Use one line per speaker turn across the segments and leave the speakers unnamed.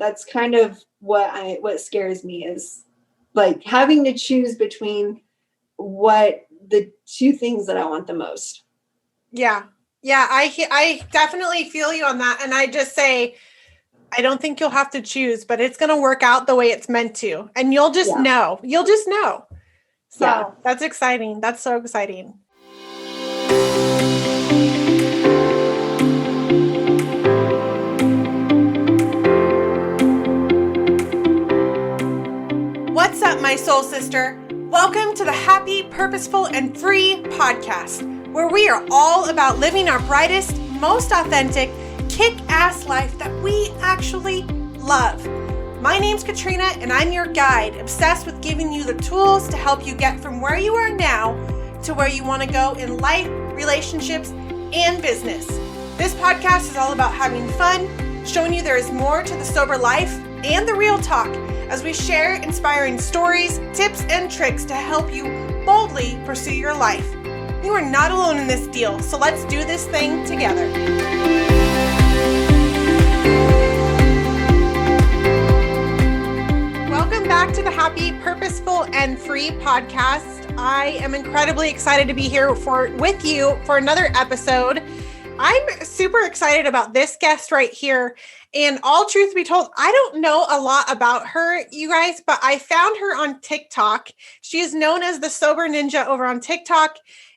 that's kind of what scares me, is like having to choose between what the two things that I want the most.
Yeah. Yeah. I definitely feel you on that. And I just say, I don't think you'll have to choose, but it's going to work out the way it's meant to. And you'll just know. You'll just know. So that's exciting. That's so exciting. What's up, my soul sister? Welcome to the Happy, Purposeful, and Free podcast, where we are all about living our brightest, most authentic, kick-ass life that we actually love. My name's Katrina, and I'm your guide, obsessed with giving you the tools to help you get from where you are now to where you want to go in life, relationships, and business. This podcast is all about having fun, showing you there is more to the sober life and the real talk, as we share inspiring stories, tips, and tricks to help you boldly pursue your life. You are not alone in this deal, so let's do this thing together. Welcome back to the Happy, Purposeful, and Free podcast. I am incredibly excited to be here with you for another episode. I'm super excited about this guest right here. And all truth be told, I don't know a lot about her, you guys, but I found her on TikTok. She is known as the Sober Ninja over on TikTok.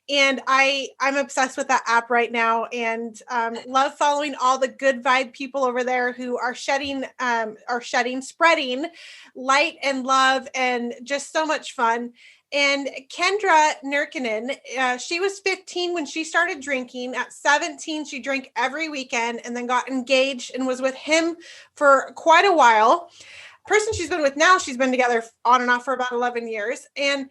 And I'm obsessed with that app right now, and love following all the good vibe people over there who are spreading light and love and just so much fun. And Kendra Nyrkkanen, she was 15 when she started drinking. At 17, she drank every weekend and then got engaged and was with him for quite a while. Person she's been with now, she's been together on and off for about 11 years. And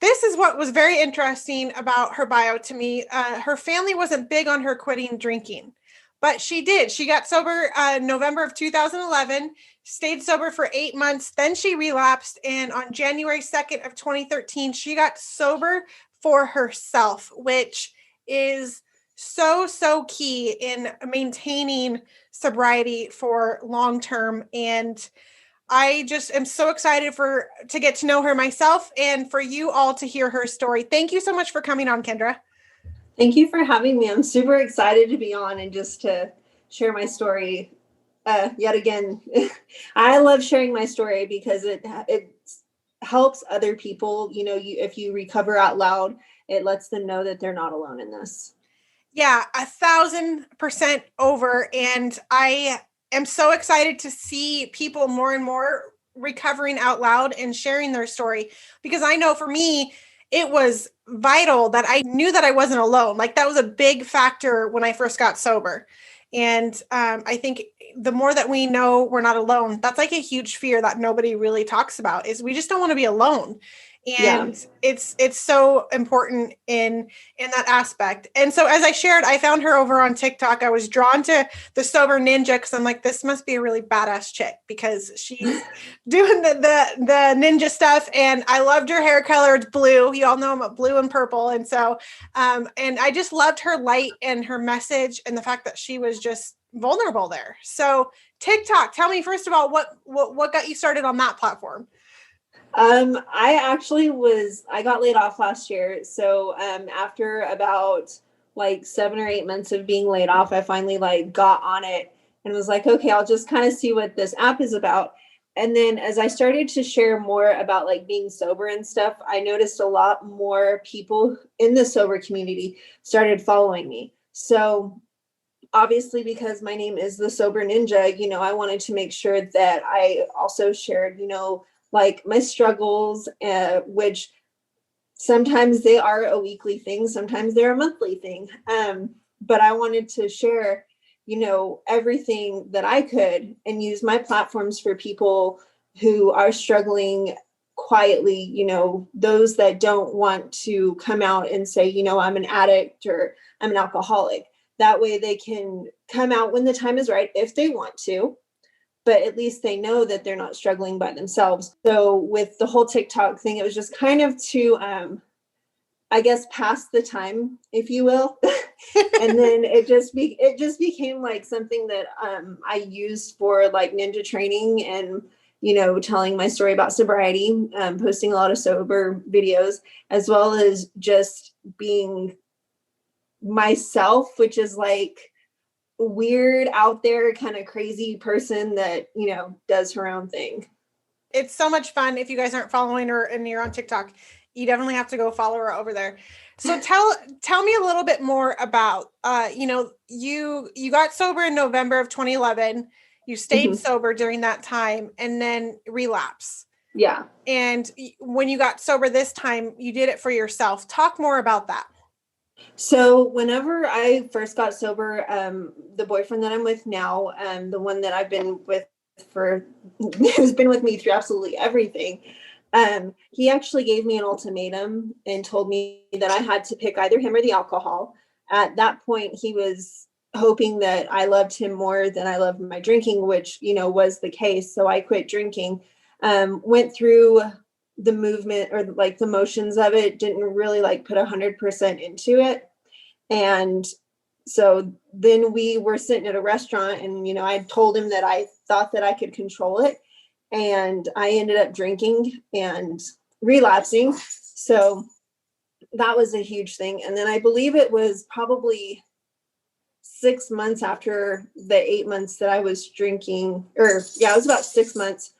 this is what was very interesting about her bio to me. Her family wasn't big on her quitting drinking, but she did. She got sober November of 2011, stayed sober for 8 months. Then she relapsed. And on January 2nd of 2013, she got sober for herself, which is so key in maintaining sobriety for long term. And I just am so excited to get to know her myself and for you all to hear her story. Thank you so much for coming on, Kendra.
Thank you for having me. I'm super excited to be on and just to share my story yet again. I love sharing my story because it helps other people. You know, if you recover out loud, it lets them know that they're not alone in this.
Yeah, 1,000% over. And I am so excited to see people more and more recovering out loud and sharing their story, because I know for me, it was vital that I knew that I wasn't alone. Like, that was a big factor when I first got sober. And I think the more that we know we're not alone, that's like a huge fear that nobody really talks about, is we just don't want to be alone. And it's so important in that aspect. And so, as I shared, I found her over on TikTok. I was drawn to the Sober Ninja because I'm like, this must be a really badass chick, because she's doing the ninja stuff. And I loved her hair color. It's blue. You all know I'm a blue and purple. And so, and I just loved her light and her message and the fact that she was just vulnerable there. So TikTok, tell me first of all, what got you started on that platform?
I got laid off last year. So, after about like 7 or 8 months of being laid off, I finally got on it and was like, okay, I'll just kind of see what this app is about. And then as I started to share more about being sober and stuff, I noticed a lot more people in the sober community started following me. So obviously, because my name is the Sober Ninja, I wanted to make sure that I also shared, my struggles, which sometimes they are a weekly thing, sometimes they're a monthly thing. But I wanted to share, everything that I could and use my platforms for people who are struggling quietly, those that don't want to come out and say, I'm an addict or I'm an alcoholic. That way they can come out when the time is right, if they want to. But at least they know that they're not struggling by themselves. So with the whole TikTok thing, it was just kind of to I guess, past the time, if you will. And then it just became like something that I used for like ninja training and, telling my story about sobriety, posting a lot of sober videos, as well as just being myself, which is like weird, out there, kind of crazy person that, does her own thing.
It's so much fun. If you guys aren't following her and you're on TikTok, you definitely have to go follow her over there. So tell me a little bit more about you got sober in November of 2011. You stayed sober during that time and then relapse.
Yeah.
And when you got sober this time, you did it for yourself. Talk more about that.
So whenever I first got sober, the boyfriend that I'm with now, the one that I've been with who's been with me through absolutely everything, he actually gave me an ultimatum and told me that I had to pick either him or the alcohol. At that point, he was hoping that I loved him more than I loved my drinking, which, was the case. So I quit drinking, went through the movement or like the motions of it, didn't really like put 100% into it. And so then we were sitting at a restaurant and, I told him that I thought that I could control it. And I ended up drinking and relapsing. So that was a huge thing. And then I believe it was probably 6 months after the 8 months that I was drinking, it was about 6 months.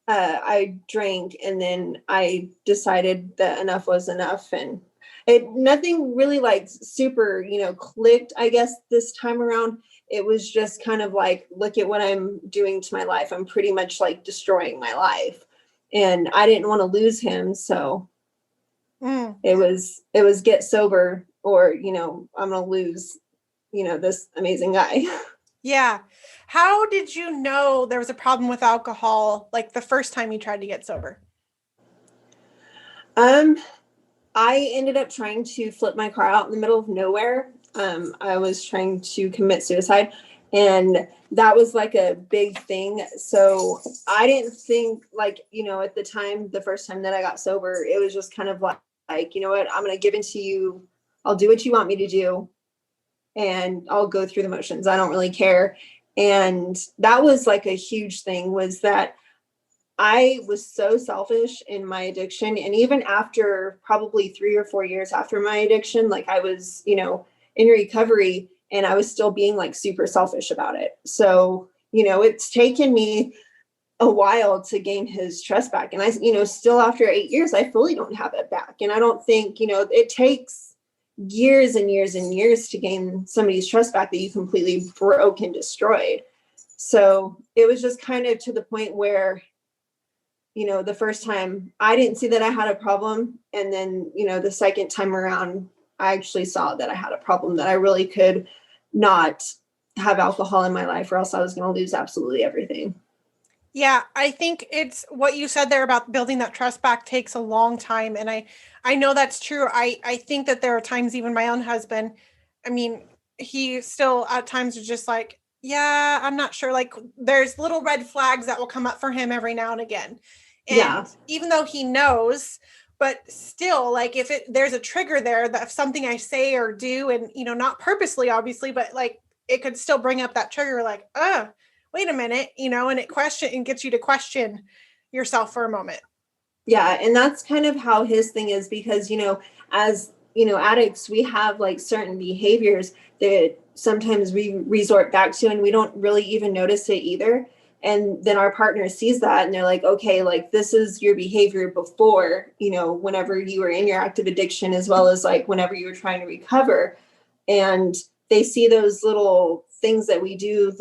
I drank, and then I decided that enough was enough, and nothing really like super, clicked, I guess, this time around. It was just kind of like, look at what I'm doing to my life. I'm pretty much like destroying my life, and I didn't want to lose him. So it was get sober, or, I'm going to lose, this amazing guy.
Yeah. How did you know there was a problem with alcohol, like the first time you tried to get sober?
I ended up trying to flip my car out in the middle of nowhere. I was trying to commit suicide, and that was like a big thing. So I didn't think like, at the time, the first time that I got sober, it was just kind of like, you know what, I'm going to give in to you. I'll do what you want me to do, and I'll go through the motions. I don't really care. And that was like a huge thing, was that I was so selfish in my addiction. And even after probably 3 or 4 years after my addiction, like I was, in recovery, and I was still being like super selfish about it. So, it's taken me a while to gain his trust back. And I, still after 8 years, I fully don't have it back. And I don't think, it takes years and years and years to gain somebody's trust back that you completely broke and destroyed. So it was just kind of to the point where, the first time I didn't see that I had a problem. And then, the second time around, I actually saw that I had a problem, that I really could not have alcohol in my life, or else I was going to lose absolutely everything.
Yeah, I think it's what you said there about building that trust back takes a long time. And I know that's true. I think that there are times, even my own husband, I mean, he still at times is just like, yeah, I'm not sure. Like there's little red flags that will come up for him every now and again. And even though he knows, but still, like if there's a trigger there, that if something I say or do, and, not purposely, obviously, but like it could still bring up that trigger, like, wait a minute, and it gets you to question yourself for a moment.
Yeah. And that's kind of how his thing is, because, as, addicts, we have like certain behaviors that sometimes we resort back to, and we don't really even notice it either. And then our partner sees that, and they're like, okay, like this is your behavior before, whenever you were in your active addiction, as well as like whenever you were trying to recover. And they see those little things that we do,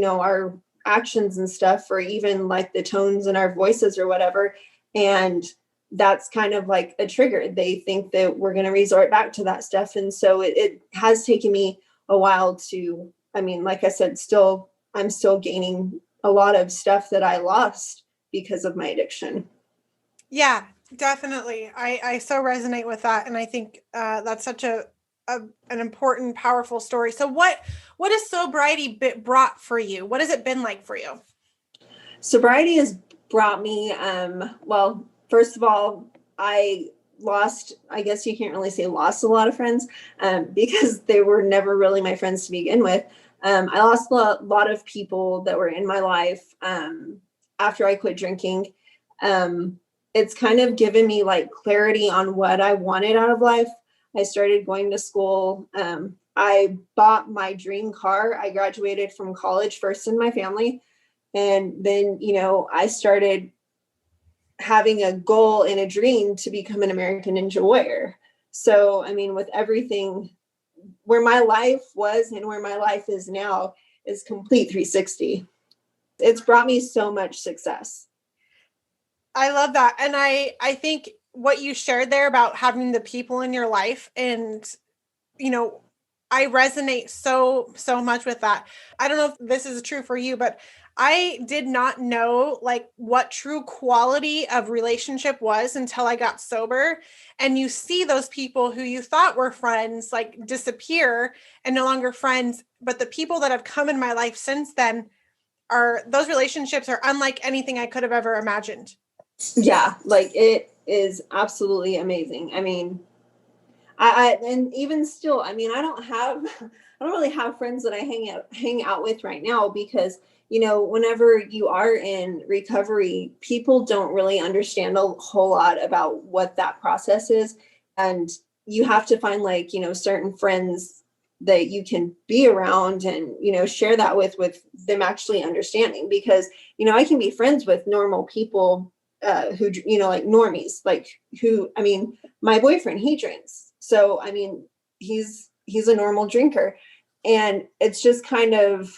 our actions and stuff, or even like the tones in our voices or whatever. And that's kind of like a trigger. They think that we're going to resort back to that stuff. And so it has taken me a while to, like I said, I'm still gaining a lot of stuff that I lost because of my addiction.
Yeah, definitely. I so resonate with that. And I think that's such an important, powerful story. So what has sobriety brought for you? What has it been like for you?
Sobriety has brought me, well, first of all, I lost, I guess you can't really say lost a lot of friends, because they were never really my friends to begin with. I lost a lot of people that were in my life after I quit drinking. It's kind of given me like clarity on what I wanted out of life. I started going to school. I bought my dream car. I graduated from college first in my family. And then, I started having a goal and a dream to become an American Ninja warrior. So, I mean, with everything, where my life was and where my life is now is complete 360. It's brought me so much success.
I love that. And I think what you shared there about having the people in your life, and, I resonate so much with that. I don't know if this is true for you, but I did not know like what true quality of relationship was until I got sober. And you see those people who you thought were friends like disappear and no longer friends. But the people that have come in my life since then, those relationships are unlike anything I could have ever imagined.
Yeah, like it is absolutely amazing. I mean, I and even still, I mean, I don't really have friends that I hang out with right now because, whenever you are in recovery, people don't really understand a whole lot about what that process is. And you have to find like, certain friends that you can be around and, share that with them actually understanding, because, I can be friends with normal people who, like normies, like who, I mean, my boyfriend, he drinks. So, I mean, he's a normal drinker, and it's just kind of,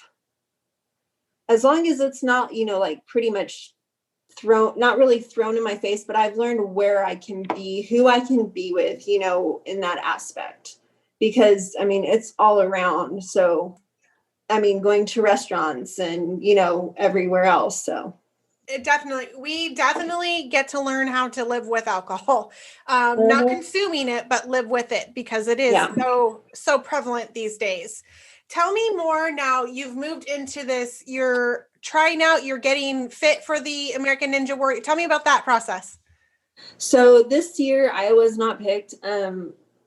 as long as it's not, like pretty much not really thrown in my face, but I've learned where I can be, who I can be with, in that aspect, because I mean, it's all around. So, I mean, going to restaurants and, everywhere else. So.
We definitely get to learn how to live with alcohol, not
Mm-hmm.
consuming it, but live with it, because it is
Yeah.
so prevalent these days. Tell me more now. You've moved into this, you're trying out, you're getting fit for the American Ninja Warrior. Tell me about that process.
So this year I was not picked.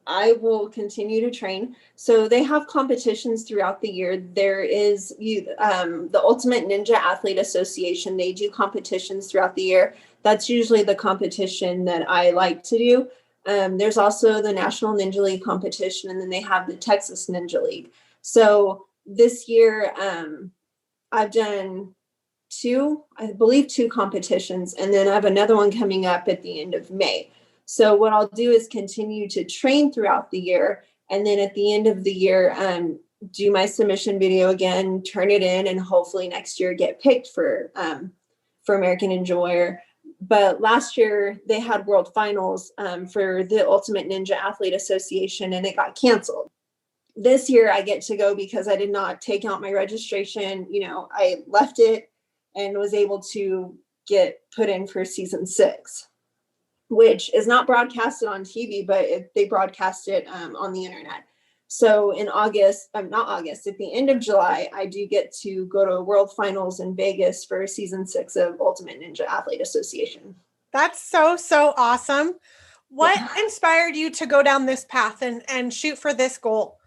I will continue to train. So they have competitions throughout the year. There is the Ultimate Ninja Athlete Association. They do competitions throughout the year. That's usually the competition that I like to do. There's also the National Ninja League competition, and then they have the Texas Ninja League. So this year, I've done I believe two competitions, and then I have another one coming up at the end of May. So what I'll do is continue to train throughout the year, and then at the end of the year, do my submission video again, turn it in, and hopefully next year get picked for American Ninja Warrior. But last year they had World Finals for the Ultimate Ninja Athlete Association, and it got canceled. This year I get to go because I did not take out my registration. I left it and was able to get put in for season 6, which is not broadcasted on TV, but they broadcast it on the internet. So in August, not August, at the end of July, I do get to go to World Finals in Vegas for season 6 of Ultimate Ninja Athlete Association.
That's so awesome. What inspired you to go down this path and shoot for this goal?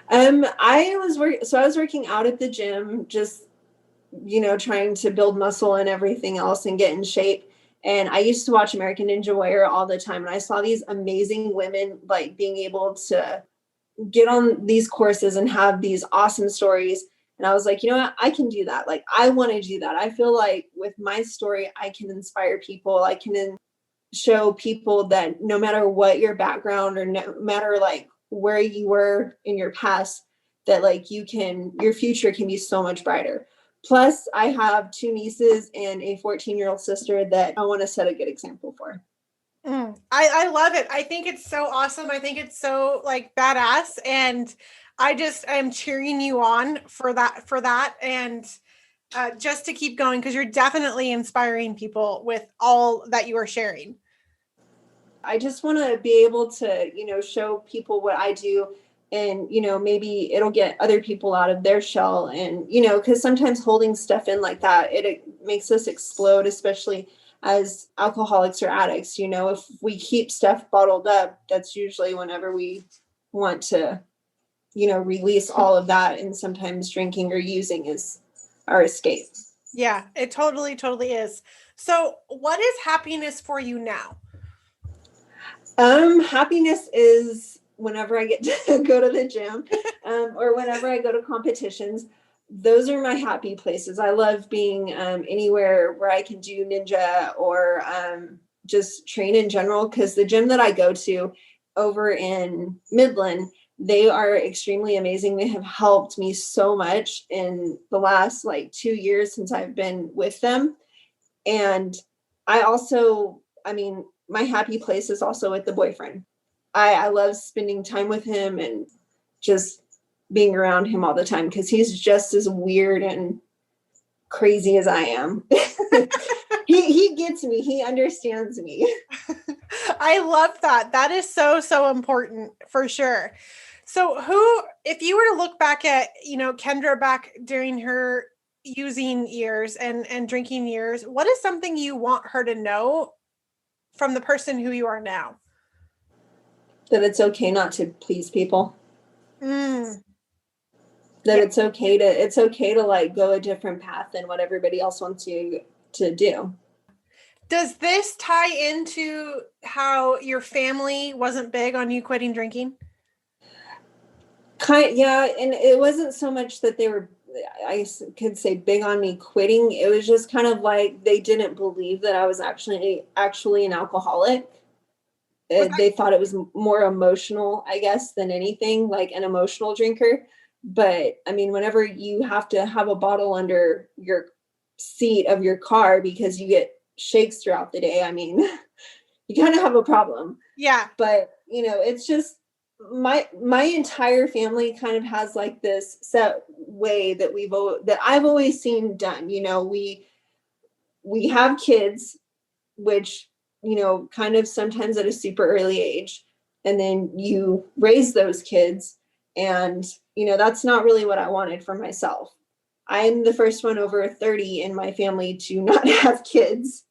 I was working out at the gym, just, trying to build muscle and everything else and get in shape. And I used to watch American Ninja Warrior all the time. And I saw these amazing women, like being able to get on these courses and have these awesome stories. And I was like, you know what? I can do that. Like, I want to do that. I feel like with my story, I can inspire people. I can show people that no matter what your background or no matter like where you were in your past, that like your future can be so much brighter. Plus, I have 2 nieces and a 14-year-old sister that I want to set a good example for.
I love it. I think it's so awesome. I think it's so like badass. And I'm cheering you on for that. And just to keep going, because you're definitely inspiring people with all that you are sharing.
I just want to be able to, show people what I do, and, maybe it'll get other people out of their shell. And, because sometimes holding stuff in like that, it makes us explode, especially as alcoholics or addicts. If we keep stuff bottled up, that's usually whenever we want to, release all of that. And sometimes drinking or using is our escape.
Yeah, it totally, totally is. So what is happiness for you now?
Happiness is whenever I get to go to the gym, or whenever I go to competitions. Those are my happy places. I love being anywhere where I can do ninja or just train in general, because the gym that I go to over in Midland, they are extremely amazing. They have helped me so much in the last 2 years since I've been with them. And my happy place is also with the boyfriend. I love spending time with him and just being around him all the time, because he's just as weird and crazy as I am. He gets me. He understands me.
I love that. That is so, so important for sure. So if you were to look back at, Kendra back during her using years and drinking years, what is something you want her to know from the person who you are now?
That it's okay not to please people.
Mm.
That
Yeah.
it's okay to go a different path than what everybody else wants you to do.
Does this tie into how your family wasn't big on you quitting drinking?
Yeah, and it wasn't so much that they were, I could say, big on me quitting. It was just kind of like they didn't believe that I was actually an alcoholic. They thought it was more emotional, I guess, than anything, like an emotional drinker. But whenever you have to have a bottle under your seat of your car because you get shakes throughout the day, you kind of have a problem.
Yeah.
But it's just my entire family kind of has this set way that I've always seen done. We have kids, which kind of sometimes at a super early age, and then you raise those kids, and that's not really what I wanted for myself. I'm the first one over 30 in my family to not have kids.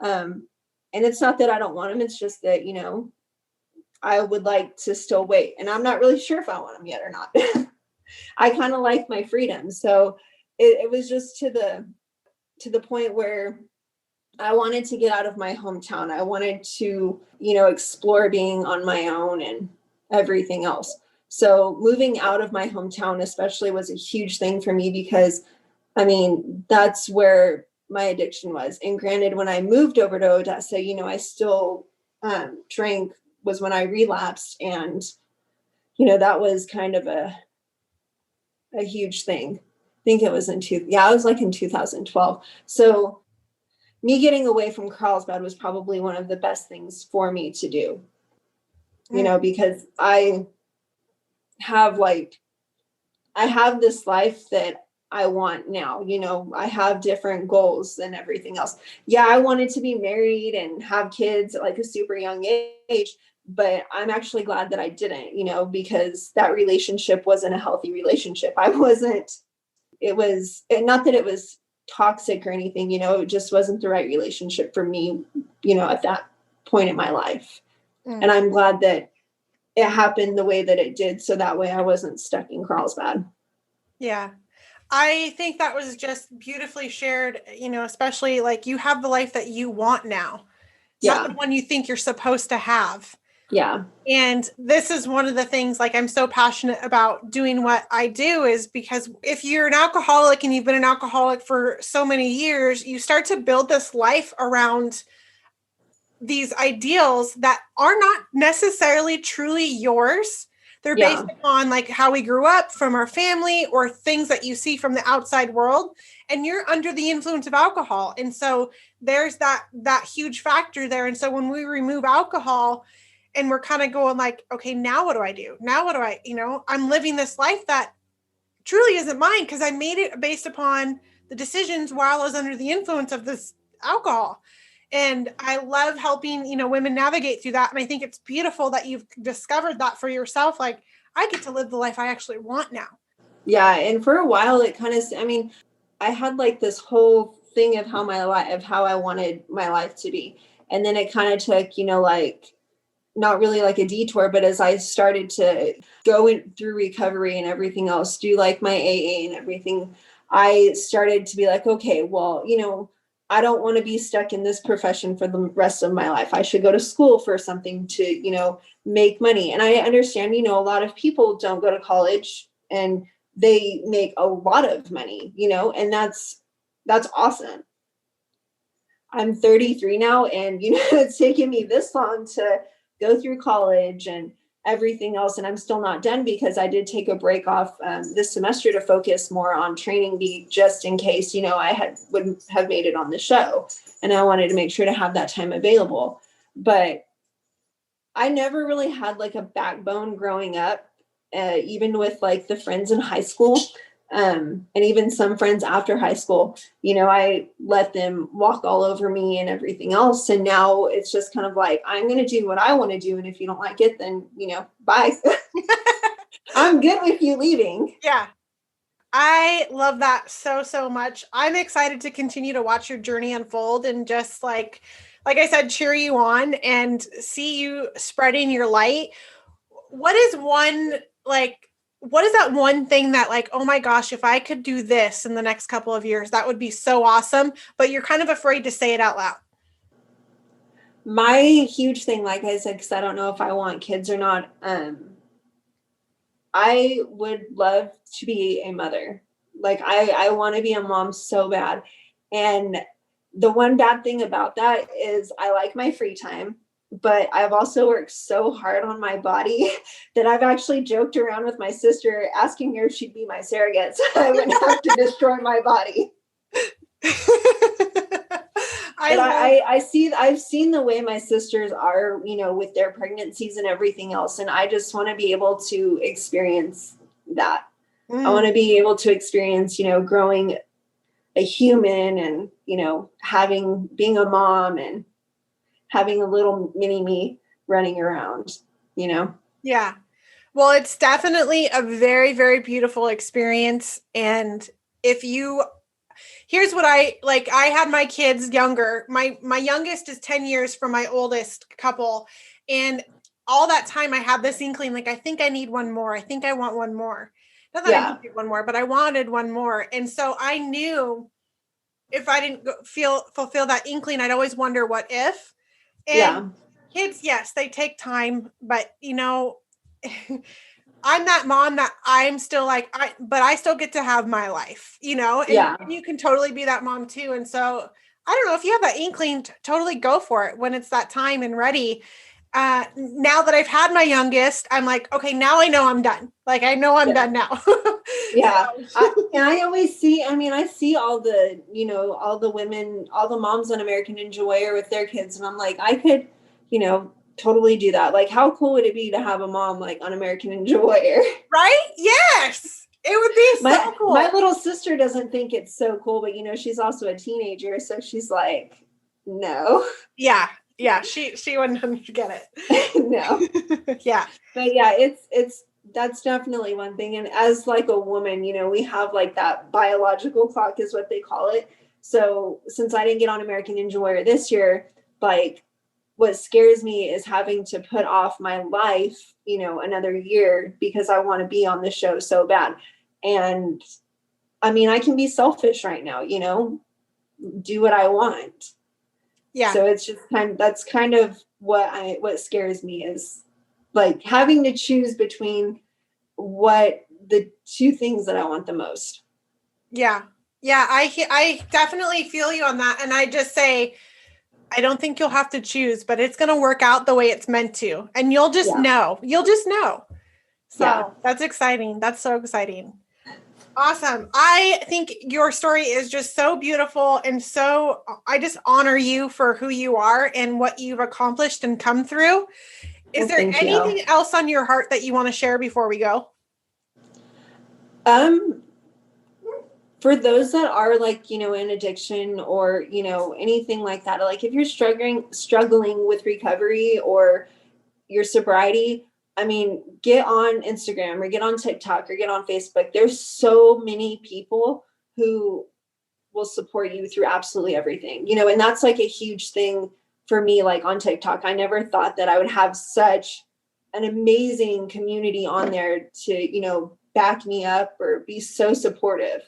And it's not that I don't want them. It's just that, I would like to still wait. And I'm not really sure if I want them yet or not. I kind of like my freedom. So it was just to the point where I wanted to get out of my hometown. I wanted to, explore being on my own and everything else. So moving out of my hometown especially was a huge thing for me, because that's where my addiction was. And granted, when I moved over to Odessa, I still drank, was when I relapsed. And, that was kind of a huge thing. I think it was it was in 2012. So me getting away from Carlsbad was probably one of the best things for me to do, because I have this life that I want now. I have different goals and everything else. Yeah, I wanted to be married and have kids at a super young age, but I'm actually glad that I didn't, because that relationship wasn't a healthy relationship. It was not that it was toxic or anything, it just wasn't the right relationship for me, at that point in my life. Mm. And I'm glad that it happened the way that it did, so that way I wasn't stuck in Carlsbad.
Yeah. I think that was just beautifully shared, especially you have the life that you want now, not the one you think you're supposed to have.
Yeah.
And this is one of the things, I'm so passionate about doing what I do, is because if you're an alcoholic and you've been an alcoholic for so many years, you start to build this life around these ideals that are not necessarily truly yours. They're based upon how we grew up from our family or things that you see from the outside world, and you're under the influence of alcohol. And so there's that huge factor there. And so when we remove alcohol and we're kind of going okay, now what do I do? Now what do I, I'm living this life that truly isn't mine because I made it based upon the decisions while I was under the influence of this alcohol. And I love helping, women navigate through that. And I think it's beautiful that you've discovered that for yourself. I get to live the life I actually want now.
Yeah. And for a while, it kind of, I had this whole thing of how I wanted my life to be. And then it kind of took, like, not really like a detour, but as I started to go through recovery and everything else, do like my AA and everything, I started to be like, okay, well, I don't want to be stuck in this profession for the rest of my life. I should go to school for something to, make money. And I understand, a lot of people don't go to college and they make a lot of money, and that's awesome. I'm 33 now, and it's taken me this long to go through college and everything else, and I'm still not done because I did take a break off this semester to focus more on training me, just in case I wouldn't have made it on the show, and I wanted to make sure to have that time available. But I never really had like a backbone growing up, even with like the friends in high school. And even some friends after high school, I let them walk all over me and everything else. And now it's just kind of like, I'm going to do what I want to do. And if you don't like it, then, bye. I'm good with you leaving.
Yeah. I love that so, so much. I'm excited to continue to watch your journey unfold and just like I said, cheer you on and see you spreading your light. What is that one thing that like, oh my gosh, if I could do this in the next couple of years, that would be so awesome, but you're kind of afraid to say it out loud?
My huge thing, like I said, because I don't know if I want kids or not, I would love to be a mother. Like I want to be a mom so bad. And the one bad thing about that is I like my free time, but I've also worked so hard on my body that I've actually joked around with my sister asking her if she'd be my surrogate so I wouldn't have to destroy my body. I've seen the way my sisters are, with their pregnancies and everything else. And I just want to be able to experience that. I want to be able to experience, growing a human and, being a mom and having a little mini me running around,
Yeah. Well, it's definitely a very, very beautiful experience. And here's what I had my kids younger. My youngest is 10 years from my oldest couple. And all that time I had this inkling, like, I think I need one more. I think I want one more. Not that I needed one more, but I wanted one more. And so I knew if I didn't fulfill that inkling, I'd always wonder what if. And kids, yes, they take time, but I'm that mom that I'm still like, but I still get to have my life, and you can totally be that mom too. And so I don't know, if you have that inkling, totally go for it when it's that time and ready. Now that I've had my youngest, I'm like, okay, now I know I'm done. Like, I know I'm done now.
Yeah. I always see, I see all the, all the women, all the moms on American Ninja Warrior with their kids. And I'm like, I could, totally do that. Like, how cool would it be to have a mom like on American Ninja Warrior?
Right? Yes. It would be so cool.
My little sister doesn't think it's so cool, but she's also a teenager. So she's like, no.
Yeah. Yeah. She wouldn't get
it. No.
Yeah.
But yeah, that's definitely one thing. And as like a woman, we have like that biological clock is what they call it. So since I didn't get on American Ninja Warrior this year, like, what scares me is having to put off my life, another year because I want to be on the show so bad. And I can be selfish right now, do what I want.
Yeah.
So it's just that's kind of what scares me is like having to choose between what the two things that I want the most.
Yeah. Yeah. I definitely feel you on that. And I just say, I don't think you'll have to choose, but it's going to work out the way it's meant to. And you'll just know. You'll just know. So that's exciting. That's so exciting. Awesome. I think your story is just so beautiful. And so I just honor you for who you are and what you've accomplished and come through. Is there anything else on your heart that you want to share before we go?
For those that are like, in addiction or, anything like that, like if you're struggling with recovery or your sobriety, get on Instagram or get on TikTok or get on Facebook. There's so many people who will support you through absolutely everything, and that's like a huge thing for me, like on TikTok. I never thought that I would have such an amazing community on there to, back me up or be so supportive.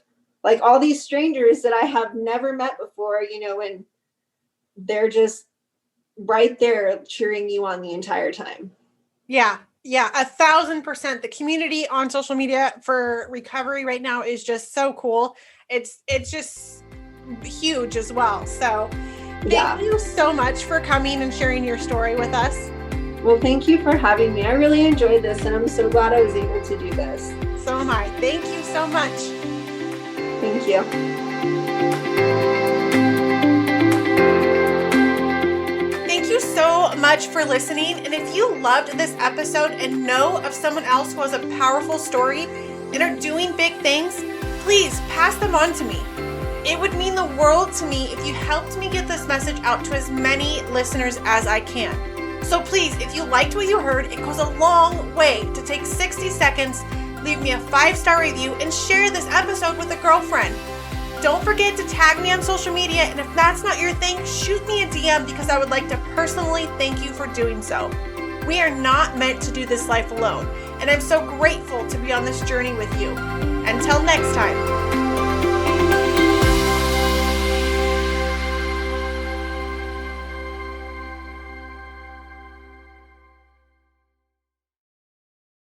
Like all these strangers that I have never met before, and they're just right there cheering you on the entire time.
Yeah. 1,000%. The community on social media for recovery right now is just so cool. It's just huge as well. So thank you so much for coming and sharing your story with us.
Well, thank you for having me. I really enjoyed this, and I'm so glad I was able to do this.
So am I. Thank you so much.
Thank you.
Thank you so much for listening. And if you loved this episode and know of someone else who has a powerful story and are doing big things, please pass them on to me. It would mean the world to me if you helped me get this message out to as many listeners as I can. So please, if you liked what you heard, it goes a long way to take 60 seconds, leave me a 5-star review, and share this episode with a girlfriend. Don't forget to tag me on social media, and if that's not your thing, shoot me a DM because I would like to personally thank you for doing so. We are not meant to do this life alone, and I'm so grateful to be on this journey with you. Until next time.